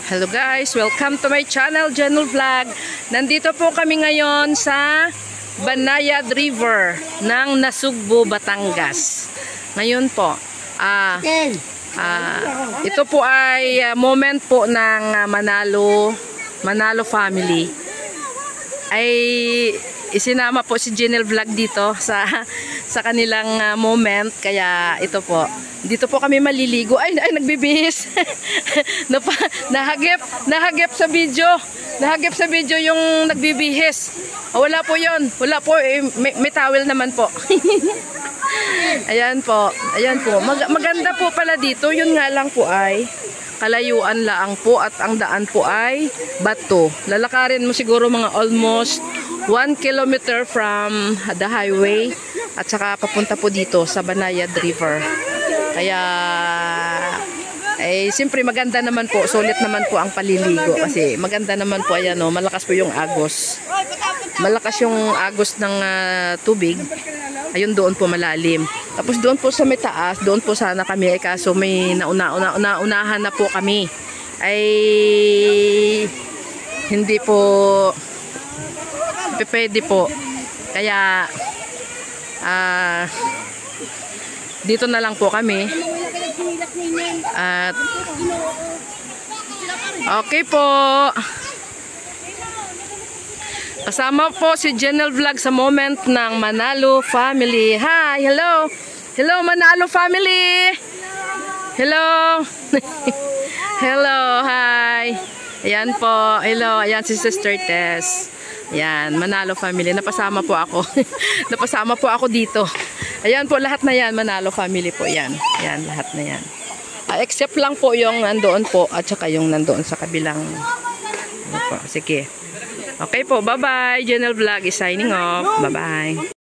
Hello guys, welcome to my channel, Jenel Vlog. Nandito po kami ngayon sa Banayad River ng Nasugbu, Batangas. Ngayon po, ito po ay moment po ng Manalo family. Ay isinama po si Jenel Vlog dito sa kanilang moment, kaya ito po. Dito po kami maliligo. Ay nagbibihis. Nahagip sa video. Nahagip sa video yung nagbibihis. Wala po 'yon. Wala po, may towel naman po. Ayan po. Ayan po. Maganda po pala dito. Yun nga lang po ay kalayuan lang po at ang daan po ay bato. Lalakarin mo siguro mga almost 1 kilometer from the highway at saka papunta po dito sa Banayad River. Kaya siyempre maganda naman po, sulit naman po ang paliligo kasi maganda naman po, ayan o, malakas po yung agos. Malakas yung agos ng tubig. Ayun, doon po malalim. Tapos doon po sa may taas, doon po sana kami, kaso may unahan na po kami. Ay hindi po pwede po. Kaya dito na lang po kami. At okay po. Kasama po si Jenel Vlog sa moment ng Manalo family. Hi, hello. Hello Manalo family. Hello. Hello, hi. Ayan po. Hello, ayan si Sister Tess. Ayan, Manalo family. Napasama po ako. Napasama po ako dito. Ayan po, lahat na yan. Manalo family po yan. Ayan, lahat na yan. Except lang po yung nandoon po at saka yung nandoon sa kabilang. Sige. Okay po, bye-bye. Jenel Vlog is signing off. Bye-bye.